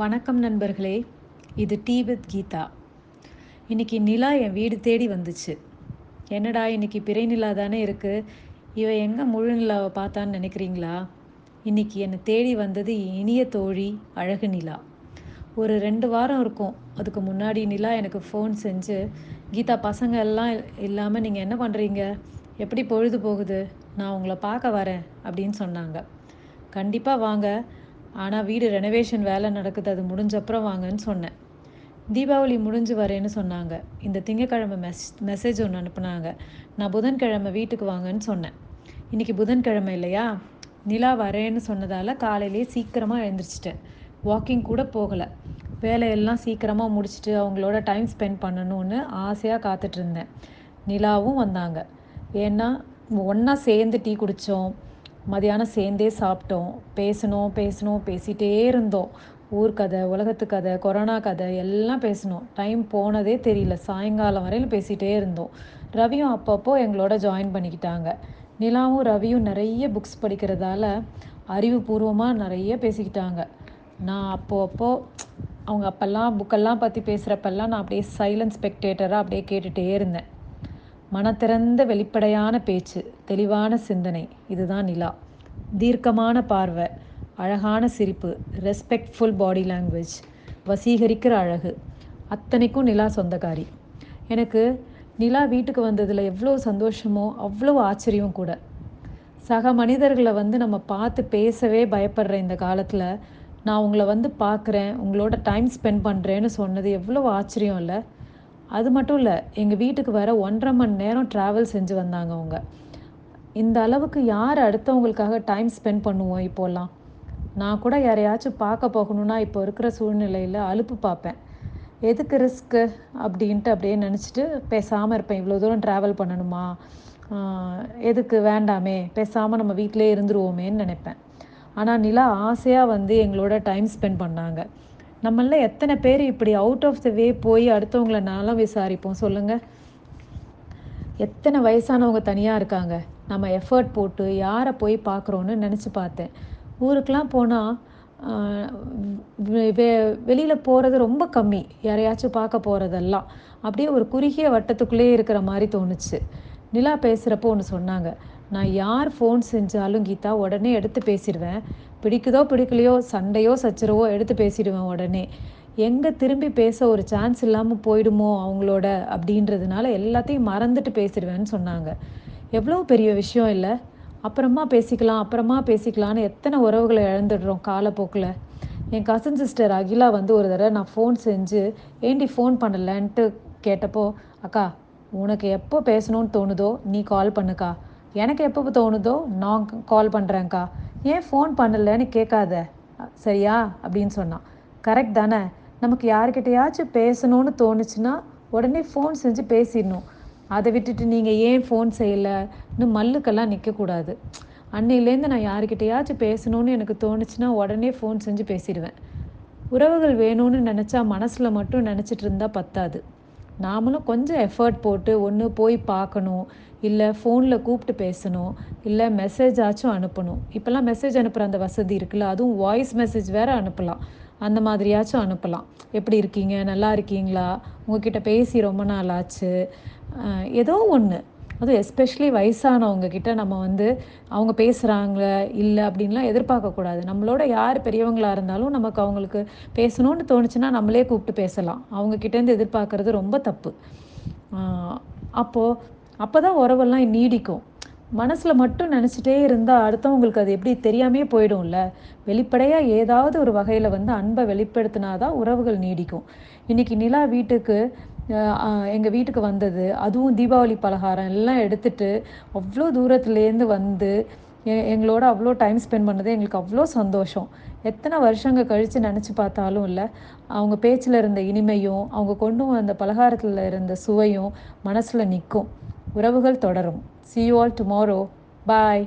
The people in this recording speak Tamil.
வணக்கம் நண்பர்களே. இது டீ வித் கீதா. இன்னைக்கு நிலா என் வீடு தேடி வந்துச்சு. என்னடா இன்னைக்கு பிறை நிலா தானே இருக்கு, இவ எங்கே முழு நிலாவை பார்த்தான்னு நினைக்கிறீங்களா? இன்னைக்கு என்னை தேடி வந்தது இனிய தோழி அழகு நிலா. ஒரு 2 வாரம் இருக்கும். அதுக்கு முன்னாடி நிலா எனக்கு ஃபோன் செஞ்சு, கீதா பசங்க எல்லாம் இல்லாமல் நீங்கள் என்ன பண்ணுறீங்க, எப்படி பொழுது போகுது, நான் உங்களை பார்க்க வரேன் அப்படின்னு சொன்னாங்க. கண்டிப்பாக வாங்க, ஆனால் வீடு ரெனோவேஷன் வேலை நடக்குது, அது முடிஞ்சப்புறம் வாங்கன்னு சொன்னேன். தீபாவளி முடிஞ்சு வரேன்னு சொன்னாங்க. இந்த திங்கக்கிழமை மெசேஜ் ஒன்று அனுப்புனாங்க, நான் புதன்கிழமை வீட்டுக்கு வாங்கன்னு சொன்னேன். இன்றைக்கி புதன்கிழமை இல்லையா, நிலா வரேன்னு சொன்னதால் காலையிலே சீக்கிரமாக எழுந்திரிச்சிட்டேன். வாக்கிங் கூட போகலை. வேலையெல்லாம் சீக்கிரமாக முடிச்சுட்டு அவங்களோட டைம் ஸ்பெண்ட் பண்ணணும்னு ஆசையாக காத்துட்ருந்தேன். நிலாவும் வந்தாங்க. ஏன்னா ஒன்றா சேர்ந்து டீ குடித்தோம், மதியானம் சேர்ந்தே சாப்பிட்டோம், பேசிகிட்டே இருந்தோம். ஊர் கதை, உலகத்து கதை, கொரோனா கதை எல்லாம் பேசினோம். டைம் போனதே தெரியல. சாயங்காலம் வரையில் பேசிகிட்டே இருந்தோம். ரவியும் அப்பப்போ எங்களோட ஜாயின் பண்ணிக்கிட்டாங்க. நிலாவும் ரவியும் நிறைய புக்ஸ் படிக்கிறதால அறிவுபூர்வமாக நிறைய பேசிக்கிட்டாங்க. நான் அப்போது அவங்க அப்போல்லாம் புக்கெல்லாம் பற்றி பேசுகிறப்பெல்லாம் நான் அப்படியே சைலண்ட் ஸ்பெக்டேட்டராக அப்படியே கேட்டுகிட்டே இருந்தேன். மனத்திறந்த வெளிப்படையான பேச்சு, தெளிவான சிந்தனை, இதுதான் நிலா. தீர்க்கமான பார்வை, அழகான சிரிப்பு, ரெஸ்பெக்ட்ஃபுல் பாடி லாங்குவேஜ், வசீகரிக்கிற அழகு, அத்தனைக்கும் நிலா சொந்தக்காரி. எனக்கு நிலா வீட்டுக்கு வந்ததில் எவ்வளோ சந்தோஷமோ அவ்வளோ ஆச்சரியம் கூட. சக மனிதர்களை நம்ம பார்த்து பேசவே பயப்படுற இந்த காலத்தில் நான் உங்களை பார்க்குறேன், உங்களோட டைம் ஸ்பெண்ட் பண்ணுறேன்னு சொன்னது எவ்வளோ ஆச்சரியம் இல்லை? அது மட்டும் இல்லை, எங்கள் வீட்டுக்கு வர 1.5 மணி நேரம் ட்ராவல் செஞ்சு வந்தாங்க அவங்க. இந்த அளவுக்கு யார் அடுத்தவங்களுக்காக டைம் ஸ்பெண்ட் பண்ணுவோம் இப்போல்லாம்? நான் கூட யாரையாச்சும் பார்க்க போகணுன்னா இப்போ இருக்கிற சூழ்நிலையில் அலுப்பு பார்ப்பேன். எதுக்கு ரிஸ்க்கு அப்படின்ட்டு அப்படியே நினச்சிட்டு பேசாமல் இருப்பேன். இவ்வளோ தூரம் ட்ராவல் பண்ணணுமா, எதுக்கு, வேண்டாமே, பேசாமல் நம்ம வீட்டிலே இருந்துருவோமேன்னு நினைப்பேன். ஆனால் நிலா ஆசையாக எங்களோட டைம் ஸ்பெண்ட் பண்ணாங்க. நம்மள எத்தனை பேர் இப்படி அவுட் ஆஃப் த வே போய் அடுத்தவங்கள நானும் விசாரிப்போம் சொல்லுங்கள்? எத்தனை வயசானவங்க தனியாக இருக்காங்க. நம்ம எஃபர்ட் போட்டு யாரை போய் பார்க்குறோன்னு நினச்சி பார்த்தேன். ஊருக்கெலாம் போனால் வெளியில் போகிறது ரொம்ப கம்மி. யாரையாச்சும் பார்க்க போகிறதெல்லாம் அப்படியே ஒரு குறுகிய வட்டத்துக்குள்ளேயே இருக்கிற மாதிரி தோணுச்சு. நிலா பேசுகிறப்போ ஒன்று சொன்னாங்க, நான் யார் ஃபோன் செஞ்சாலும் கீதா உடனே எடுத்து பேசிடுவேன். பிடிக்குதோ பிடிக்கலையோ, சண்டையோ சச்சரவோ எடுத்து பேசிடுவேன் உடனே. எங்கே திரும்பி பேச ஒரு சான்ஸ் இல்லாமல் போயிடுமோ அவங்களோட அப்படின்றதுனால எல்லாத்தையும் மறந்துட்டு பேசிடுவேன்னு சொன்னாங்க. எவ்வளோ பெரிய விஷயம் இல்லை? அப்புறமா பேசிக்கலான்னு எத்தனை உறவுகளை இழந்துடுறோம் காலப்போக்கில். என் கசின் சிஸ்டர் அகிலா ஒரு தடவை நான் ஃபோன் செஞ்சு ஏண்டி ஃபோன் பண்ணலன்ட்டு கேட்டப்போ, அக்கா உனக்கு எப்போ பேசணும்னு தோணுதோ நீ கால் பண்ணுக்கா, எனக்கு எப்போ தோணுதோ நான் கால் பண்ணுறேன்க்கா, ஏன் ஃபோன் பண்ணலைன்னு கேட்காத சரியா அப்படின்னு சொன்னான். கரெக்ட் தானே? நமக்கு யார்கிட்டையாச்சும் பேசணும்னு தோணுச்சுன்னா உடனே ஃபோன் செஞ்சு பேசிடணும். அதை விட்டுட்டு நீங்கள் ஏன் ஃபோன் செய்யலைன்னு மல்லுக்கெல்லாம் நிற்கக்கூடாது. அன்னையிலேருந்து நான் யார்கிட்டையாச்சும் பேசணும்னு எனக்கு தோணுச்சுன்னா உடனே ஃபோன் செஞ்சு பேசிடுவேன். உறவுகள் வேணும்னு நினச்சா மனசில் மட்டும் நினச்சிட்டு இருந்தால் பத்தாது. நாமளும் கொஞ்சம் எஃபர்ட் போட்டு ஒன்று போய் பார்க்கணும், இல்லை ஃபோனில் கூப்பிட்டு பேசணும், இல்லை மெசேஜ் ஆச்சும் அனுப்பணும். இப்போல்லாம் மெசேஜ் அனுப்புகிற அந்த வசதி இருக்குல்ல, அதுவும் வாய்ஸ் மெசேஜ் வேறு அனுப்பலாம். அந்த மாதிரியாச்சும் அனுப்பலாம். எப்படி இருக்கீங்க, நல்லா இருக்கீங்களா, உங்ககிட்ட பேசி ரொம்ப நாள் ஆச்சு, ஏதோ ஒன்று. அதுவும் எஸ்பெஷலி வயசானவங்கக்கிட்ட நம்ம அவங்க பேசுகிறாங்க இல்லை அப்படின்லாம் எதிர்பார்க்கக்கூடாது. நம்மளோட யார் பெரியவங்களாக இருந்தாலும் நமக்கு அவங்களுக்கு பேசணும்னு தோணுச்சுன்னா நம்மளே கூப்பிட்டு பேசலாம். அவங்கக்கிட்டேருந்து எதிர்பார்க்குறது ரொம்ப தப்பு. அப்போ தான் உறவெல்லாம் நீடிக்கும். மனசில் மட்டும் நினச்சிட்டே இருந்தால் அடுத்தவங்களுக்கு அது எப்படி தெரியாமே போயிடும்ல. வெளிப்படையாக ஏதாவது ஒரு வகையில் அன்பை வெளிப்படுத்தினா தான் உறவுகள் நீடிக்கும். இன்றைக்கி நிலா வீட்டுக்கு எங்கள் வீட்டுக்கு வந்தது, அதுவும் தீபாவளி பலகாரம் எல்லாம் எடுத்துகிட்டு அவ்வளோ தூரத்துலேருந்து எங்களோட அவ்வளோ டைம் ஸ்பெண்ட் பண்ணது எங்களுக்கு அவ்வளோ சந்தோஷம். எத்தனை வருஷங்கள் கழித்து நினச்சி பார்த்தாலும் இல்லை, அவங்க பேச்சில் இருந்த இனிமையும் அவங்க கொண்டு வந்த பலகாரத்தில் இருந்த சுவையும் மனசில் நிற்கும். உறவுகள் தொடரும். See you all tomorrow. Bye.